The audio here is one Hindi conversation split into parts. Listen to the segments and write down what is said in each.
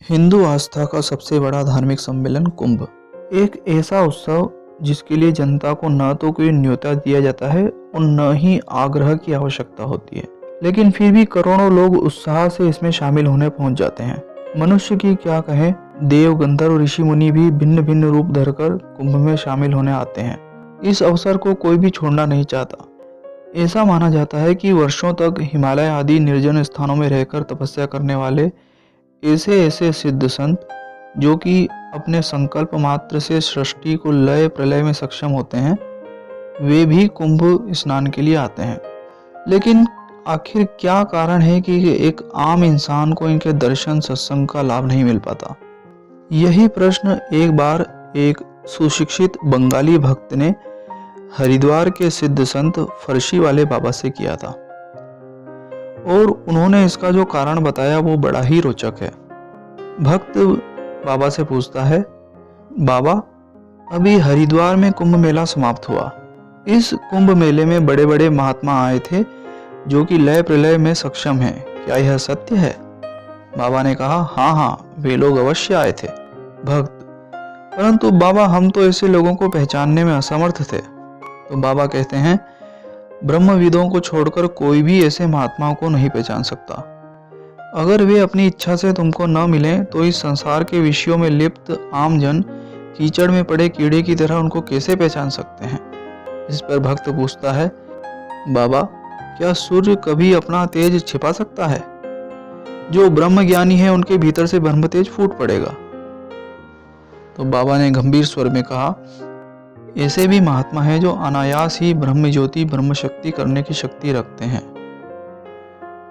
हिंदू आस्था का सबसे बड़ा धार्मिक सम्मेलन कुंभ एक ऐसा उत्सव जिसके लिए जनता को न तो कोई न्योता दिया जाता है और न ही आग्रह की आवश्यकता होती है, लेकिन फिर भी करोड़ों लोग उत्साह से इसमें शामिल होने पहुंच जाते हैं। मनुष्य की क्या कहें, देव, गंधर्व, ऋषि मुनि भी भिन्न भिन्न रूप धरकर कुंभ में शामिल होने आते हैं। इस अवसर को कोई भी छोड़ना नहीं चाहता। ऐसा माना जाता है कि वर्षों तक हिमालय आदि निर्जन स्थानों में रहकर तपस्या करने वाले ऐसे ऐसे सिद्ध संत जो कि अपने संकल्प मात्र से सृष्टि को लय प्रलय में सक्षम होते हैं, वे भी कुंभ स्नान के लिए आते हैं। लेकिन आखिर क्या कारण है कि एक आम इंसान को इनके दर्शन सत्संग का लाभ नहीं मिल पाता? यही प्रश्न एक बार एक सुशिक्षित बंगाली भक्त ने हरिद्वार के सिद्ध संत फर्शी वाले बाबा से किया था, और उन्होंने इसका जो कारण बताया वो बड़ा ही रोचक है। भक्त बाबा से पूछता है, बाबा, अभी हरिद्वार में कुंभ मेला समाप्त हुआ। इस कुंभ मेले में बड़े बड़े महात्मा आए थे जो कि लय प्रलय में सक्षम हैं, क्या यह सत्य है? बाबा ने कहा, हाँ हाँ, वे लोग अवश्य आए थे। भक्त, परंतु बाबा, हम तो ऐसे लोगों को पहचानने में असमर्थ थे। तो बाबा कहते हैं, ब्रह्मविदों को छोड़कर कोई भी ऐसे महात्माओं को नहीं पहचान सकता। अगर वे अपनी इच्छा से तुमको न मिलें तो इस संसार के विषयों में लिप्त आम जन कीचड़ में पड़े कीड़े की तरह उनको कैसे पहचान सकते हैं? इस पर भक्त पूछता है, बाबा, क्या सूर्य कभी अपना तेज छिपा सकता है? जो ब्रह्म ज्ञानी है उनके भीतर से ब्रह्म तेज फूट पड़ेगा। तो बाबा ने गंभीर स्वर में कहा, ऐसे भी महात्मा हैं जो अनायास ही ब्रह्म ज्योति ब्रह्म शक्ति करने की शक्ति रखते हैं,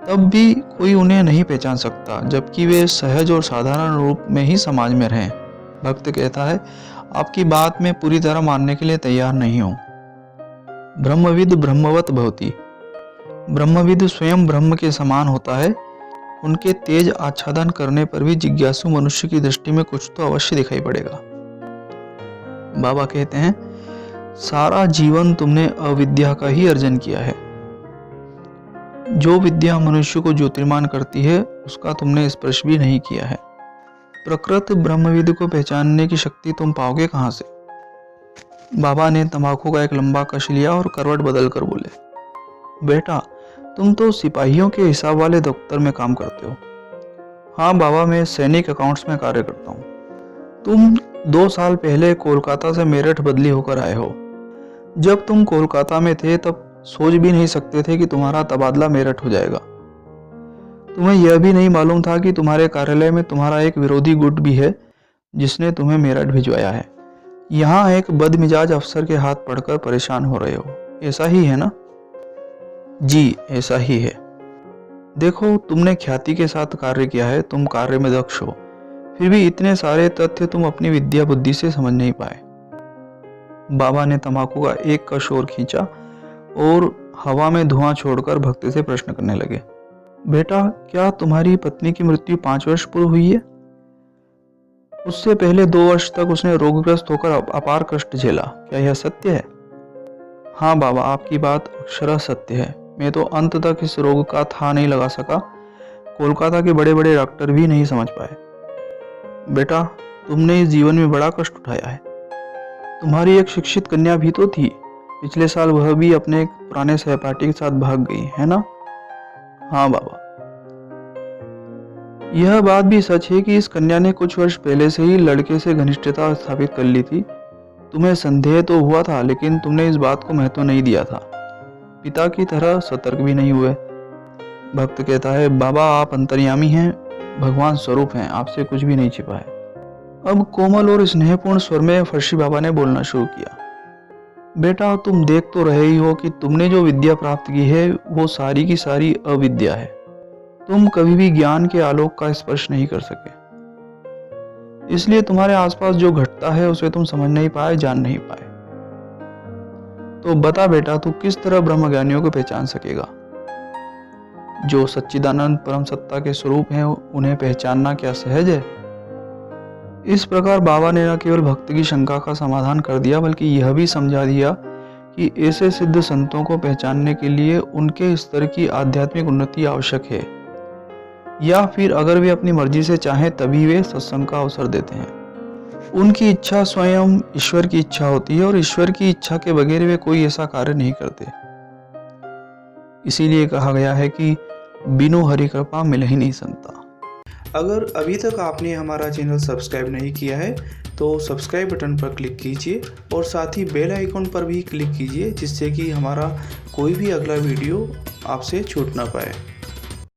तब भी कोई उन्हें नहीं पहचान सकता, जबकि वे सहज और साधारण रूप में ही समाज में रहें। भक्त कहता है, आपकी बात में पूरी तरह मानने के लिए तैयार नहीं हूं। ब्रह्मविद ब्रह्मवत भवति, ब्रह्मविद स्वयं ब्रह्म के समान होता है। उनके तेज आच्छादन करने पर भी जिज्ञासु मनुष्य की दृष्टि में कुछ तो अवश्य दिखाई पड़ेगा। बाबा कहते हैं, सारा जीवन तुमने अविद्या का ही अर्जन किया है। जो विद्या मनुष्य को ज्योतिर्मान करती है उसका तुमने स्पर्श भी नहीं किया है। प्रकृत ब्रह्मविद को पहचानने की शक्ति तुम पाओगे कहां से? बाबा ने तंबाकू का एक लंबा कश लिया और करवट बदल कर बोले, बेटा, तुम तो सिपाहियों के हिसाब वाले दफ्तर में काम करते हो। हाँ बाबा, मैं सैनिक अकाउंट्स में कार्य करता हूँ। तुम 2 साल पहले कोलकाता से मेरठ बदली होकर आए हो। जब तुम कोलकाता में थे तब सोच भी नहीं सकते थे कि तुम्हारा तबादला मेरठ हो जाएगा। तुम्हें यह भी नहीं मालूम था कि तुम्हारे कार्यालय में तुम्हारा एक विरोधी गुट भी है जिसने तुम्हें मेरठ भिजवाया है। यहाँ एक बदमिजाज अफसर के हाथ पड़कर परेशान हो रहे हो, ऐसा ही है ना? जी, ऐसा ही है। देखो, तुमने ख्याति के साथ कार्य किया है, तुम कार्य में दक्ष हो, फिर भी इतने सारे तथ्य तुम अपनी विद्या बुद्धि से समझ नहीं पाए। बाबा ने तंबाकू का एक कश और खींचा और हवा में धुआं छोड़कर भक्त से प्रश्न करने लगे, बेटा, क्या तुम्हारी पत्नी की मृत्यु 5 वर्ष पूर्व हुई है? उससे पहले 2 वर्ष तक उसने रोगग्रस्त होकर अपार कष्ट झेला, क्या यह सत्य है? हाँ बाबा, आपकी बात अक्षरशः सत्य है। मैं तो अंत तक इस रोग का था नहीं लगा सका। कोलकाता के बड़े बड़े डॉक्टर भी नहीं समझ पाए। बेटा, तुमने इस जीवन में बड़ा कष्ट उठाया है। तुम्हारी एक शिक्षित कन्या भी तो थी। पिछले साल वह भी अपने एक पुराने सहपाठी के साथ भाग गई, है ना? हाँ बाबा। यह बात भी सच है कि इस कन्या ने कुछ वर्ष पहले से ही लड़के से घनिष्ठता स्थापित कर ली थी। तुम्हें संदेह तो हुआ था, लेकिन तुमने इस बात को महत्व नहीं दिया था। पिता की तरह सतर्क भी नहीं हुए। भक्त कहता है, बाबा, आप अंतर्यामी हैं, भगवान स्वरूप हैं, आपसे कुछ भी नहीं छिपा है। अब कोमल और स्नेहपूर्ण स्वर में फर्शी बाबा ने बोलना शुरू किया, बेटा, तुम देख तो रहे ही हो कि तुमने जो विद्या प्राप्त की है वो सारी की सारी अविद्या है। तुम कभी भी ज्ञान के आलोक का स्पर्श नहीं कर सके, इसलिए तुम्हारे आसपास जो घटता है उसे तुम समझ नहीं पाए, जान नहीं पाए। तो बता बेटा, तू किस तरह ब्रह्म ज्ञानियों को पहचान सकेगा? जो सच्चिदानंद परम सत्ता के स्वरूप हैं उन्हें पहचानना क्या सहज है? इस प्रकार बाबा ने न केवल भक्त की शंका का समाधान कर दिया, बल्कि यह भी समझा दिया कि ऐसे सिद्ध संतों को पहचानने के लिए उनके स्तर की आध्यात्मिक उन्नति आवश्यक है। या फिर अगर वे अपनी मर्जी से चाहें तभी वे सत्संग का अवसर देते हैं। उनकी इच्छा स्वयं ईश्वर की इच्छा होती है और ईश्वर की इच्छा के बगैर वे कोई ऐसा कार्य नहीं करते। इसीलिए कहा गया है कि बिनु हरि कृपा मिल ही नहीं सकता। अगर अभी तक आपने हमारा चैनल सब्सक्राइब नहीं किया है तो सब्सक्राइब बटन पर क्लिक कीजिए और साथ ही बेल आइकन पर भी क्लिक कीजिए, जिससे कि हमारा कोई भी अगला वीडियो आपसे छूट ना पाए।